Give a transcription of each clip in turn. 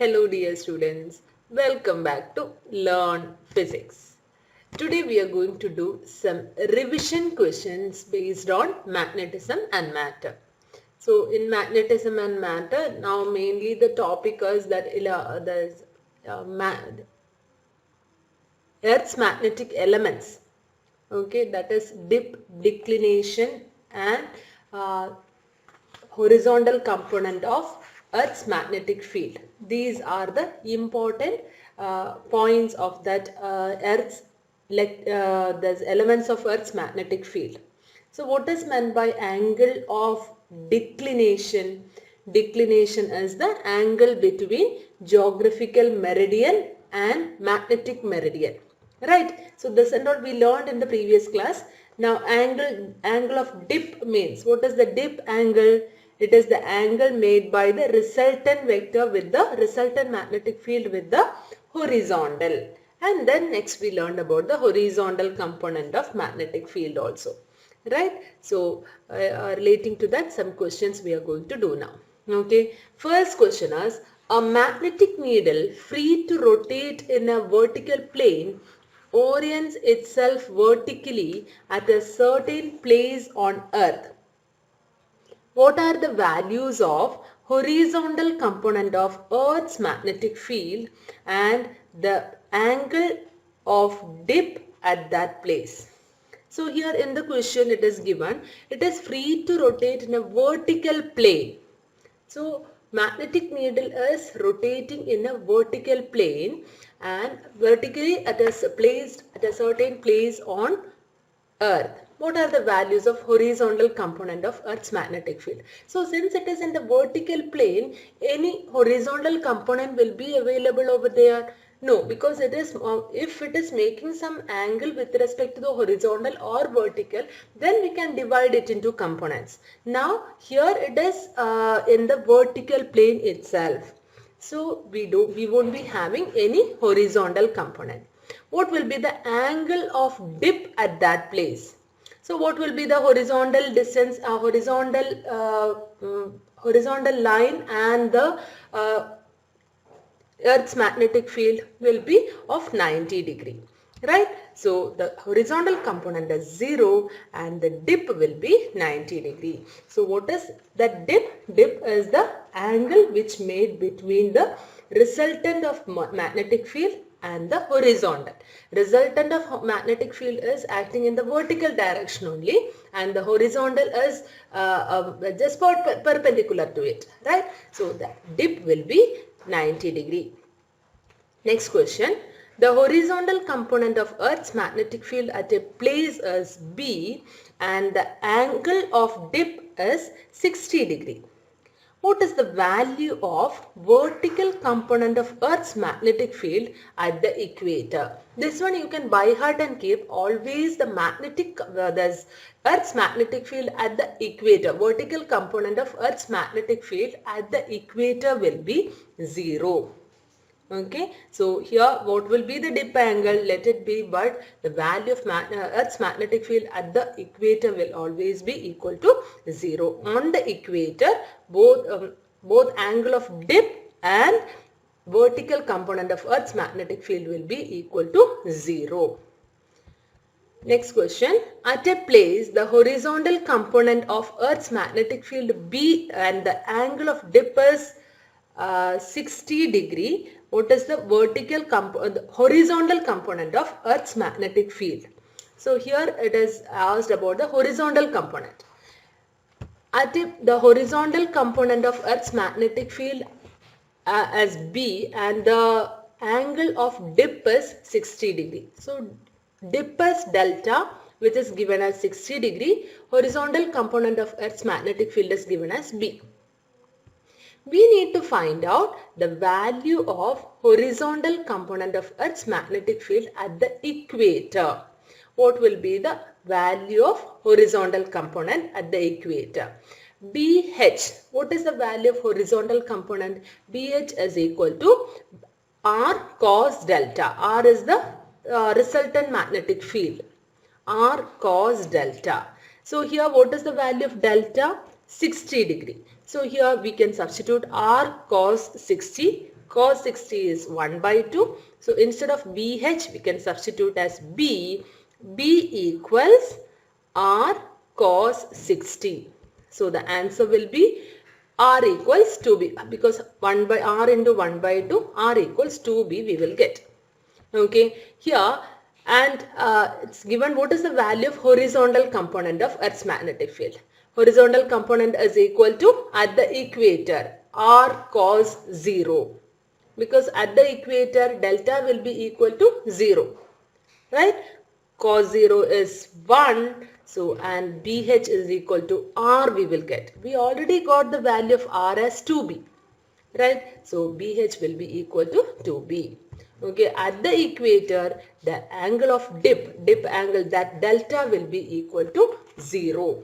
Hello dear students, welcome back to Learn Physics. Today we are going to do some revision questions based on magnetism and matter. So in magnetism and matter, now mainly the topic is that there's Earth's magnetic elements. Okay, that is dip, declination and uh, horizontal component of Earth's magnetic field. These are the important points of that there's elements of Earth's magnetic field. So what is meant by angle of declination? Declination is the angle between geographical meridian and magnetic meridian. Right. So this and all we learned in the previous class. Now angle of dip means, what is the dip angle? It is the angle made by the resultant vector with the resultant magnetic field with the horizontal. And then next we learned about the horizontal component of magnetic field also. Right. So relating to that, some questions we are going to do now. Okay. First question is, a magnetic needle free to rotate in a vertical plane orients itself vertically at a certain place on Earth. What are the values of horizontal component of Earth's magnetic field and the angle of dip at that place? So here in the question it is given, it is free to rotate in a vertical plane. So magnetic needle is rotating in a vertical plane and vertically it is placed at a certain place on Earth. What are the values of horizontal component of Earth's magnetic field? So since it is in the vertical plane, any horizontal component will be available over there. No, because it is if it is making some angle with respect to the horizontal or vertical, then we can divide it into components. Now here it is in the vertical plane itself. So we won't be having any horizontal component. What will be the angle of dip at that place? So what will be the horizontal distance, horizontal line and the Earth's magnetic field will be of 90 degree, right? So the horizontal component is 0 and the dip will be 90 degree. So what is that dip? Dip is the angle which made between the resultant of magnetic field and the horizontal. Resultant of magnetic field is acting in the vertical direction only and the horizontal is just perpendicular to it, right? So the dip will be 90 degree. Next question. The horizontal component of Earth's magnetic field at a place is B and the angle of dip is 60 degree. What is the value of vertical component of Earth's magnetic field at the equator? This one you can by heart and keep. Always the there's Earth's magnetic field at the equator. Vertical component of Earth's magnetic field at the equator will be 0. Okay, so here what will be the dip angle? Let it be, but the value of Earth's magnetic field at the equator will always be equal to 0. On the equator, both angle of dip and vertical component of Earth's magnetic field will be equal to 0. Next question. At a place, the horizontal component of Earth's magnetic field B and the angle of dip is 60 degree. What is the horizontal component of Earth's magnetic field? So here it is asked about the horizontal component. The horizontal component of Earth's magnetic field as B and the angle of dip is 60 degree. So dip is delta, which is given as 60 degree. Horizontal component of Earth's magnetic field is given as B. We need to find out the value of horizontal component of Earth's magnetic field at the equator. What will be the value of horizontal component at the equator? BH. What is the value of horizontal component? BH is equal to R cos delta. R is the resultant magnetic field. R cos delta. So here what is the value of delta? 60 degree. So here we can substitute R cos 60 cos 60 is 1 by 2. So instead of BH, we can substitute as B. B equals R cos 60. So the answer will be R equals 2B, because 1 by R into 1 by 2, R equals 2B we will get. Okay, here and it's given what is the value of horizontal component of Earth's magnetic field. Horizontal component is equal to, at the equator, R cos 0. Because at the equator, delta will be equal to 0. Right? Cos 0 is 1. So, and BH is equal to R we will get. We already got the value of R as 2B. Right? So, BH will be equal to 2B. Okay, at the equator, the angle of dip angle, that delta will be equal to 0.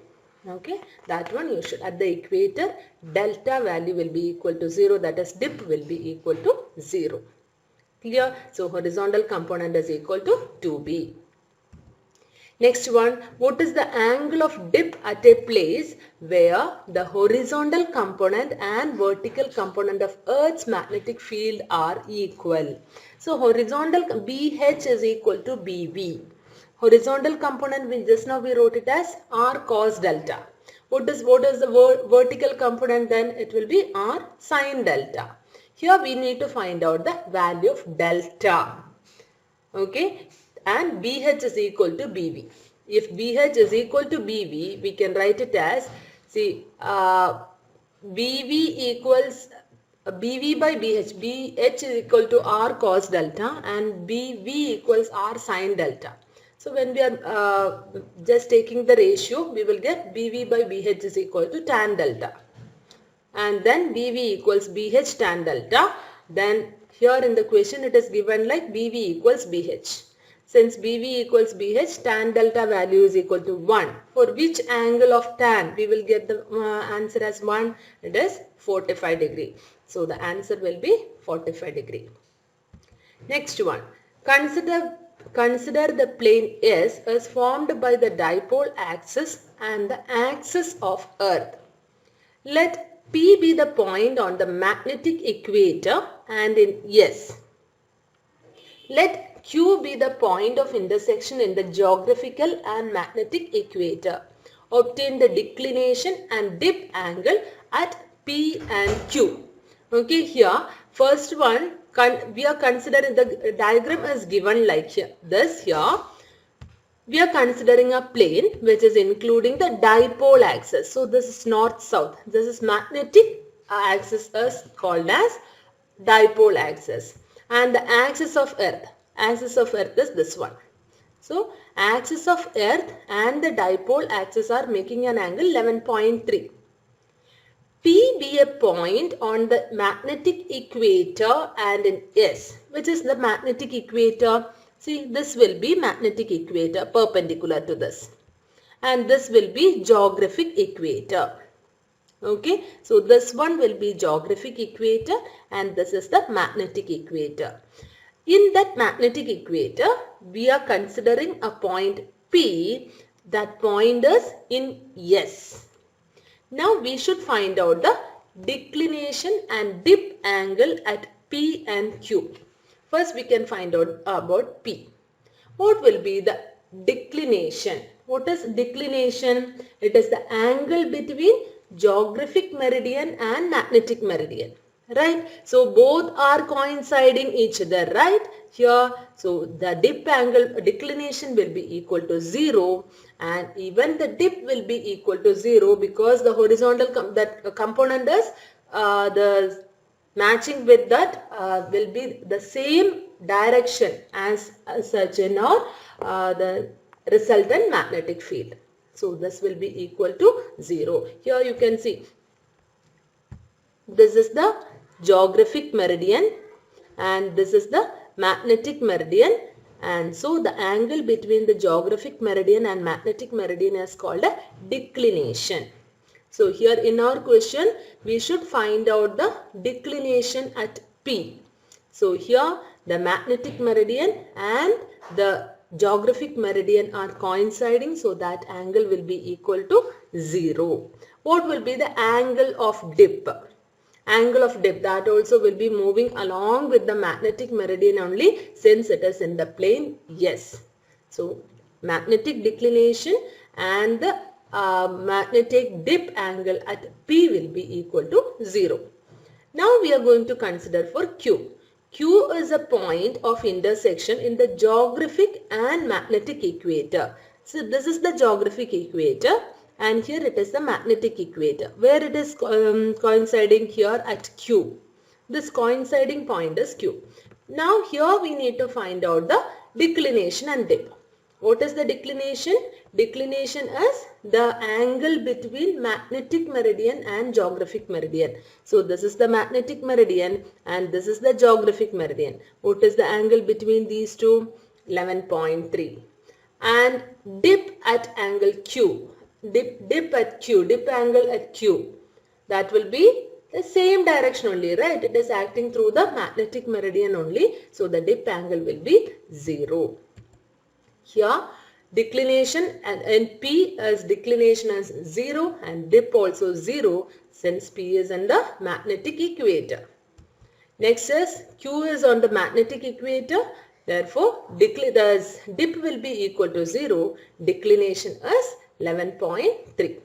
Okay, that one you should, at the equator, delta value will be equal to 0, that is dip will be equal to 0. Clear? So, horizontal component is equal to 2B. Next one, what is the angle of dip at a place where the horizontal component and vertical component of Earth's magnetic field are equal? So, horizontal BH is equal to BV. Horizontal component, just now we wrote it as R cos delta. What is the vertical component then? It will be R sin delta. Here we need to find out the value of delta. Okay, and BH is equal to BV. If BH is equal to BV, we can write it as, see, BV equals BV by BH. BH is equal to R cos delta and BV equals R sin delta. So when we are just taking the ratio, we will get BV by BH is equal to tan delta. And then BV equals BH tan delta. Then here in the question it is given like BV equals BH. Since BV equals BH, tan delta value is equal to 1. For which angle of tan? We will get the answer as 1. It is 45 degree. So the answer will be 45 degree. Next one. Consider the plane S as formed by the dipole axis and the axis of Earth. Let P be the point on the magnetic equator and in S. Let Q be the point of intersection in the geographical and magnetic equator. Obtain the declination and dip angle at P and Q. Okay, here first one we are considering, the diagram is given like here. This here we are considering a plane which is including the dipole axis. So this is north south. This is magnetic axis is called as dipole axis, and the axis of Earth. Axis of Earth is this one. So, axis of Earth and the dipole axis are making an angle 11.3. P be a point on the magnetic equator and in S, which is the magnetic equator. See, this will be magnetic equator perpendicular to this. And this will be geographic equator. Okay, so this one will be geographic equator and this is the magnetic equator. In that magnetic equator, we are considering a point P. That point is in S. Now we should find out the declination and dip angle at P and Q. First we can find out about P. What will be the declination? What is declination? It is the angle between geographic meridian and magnetic meridian. Right? So both are coinciding each other, right? Here, so the dip angle, declination will be equal to 0 and even the dip will be equal to 0 because the horizontal component is the matching with that will be the same direction as such in our the resultant magnetic field. So this will be equal to 0. Here you can see this is the geographic meridian and this is the magnetic meridian, and so the angle between the geographic meridian and magnetic meridian is called a declination. So here in our question we should find out the declination at P. So here the magnetic meridian and the geographic meridian are coinciding, so that angle will be equal to 0. What will be the angle of dip? angle of dip, that also will be moving along with the magnetic meridian only since it is in the plane. Yes. So magnetic declination and the magnetic dip angle at P will be equal to 0. Now we are going to consider for Q. Q is a point of intersection in the geographic and magnetic equator. So this is the geographic equator and here it is the magnetic equator where it is coinciding here at Q. This coinciding point is Q. Now here we need to find out the declination and dip. What is the declination? Declination is the angle between magnetic meridian and geographic meridian. So this is the magnetic meridian and this is the geographic meridian. What is the angle between these two? 11.3. And dip at angle Q. Dip at Q. Dip angle at Q. That will be the same direction only, right? It is acting through the magnetic meridian only. So the dip angle will be 0. Here declination and P as declination as 0 and dip also 0 since P is in the magnetic equator. Next is Q is on the magnetic equator. Therefore, the dip will be equal to 0. Declination is 11.3.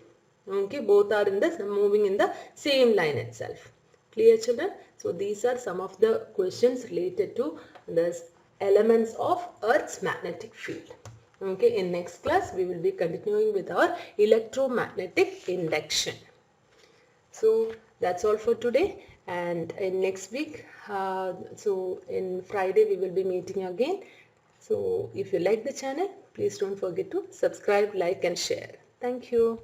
Okay, both are in the moving in the same line itself. Clear, children? So these are some of the questions related to the elements of Earth's magnetic field. Okay, in next class we will be continuing with our electromagnetic induction. So that's all for today, and in next week, so in Friday we will be meeting again. So if you like the channel, please don't forget to subscribe, like and share. Thank you.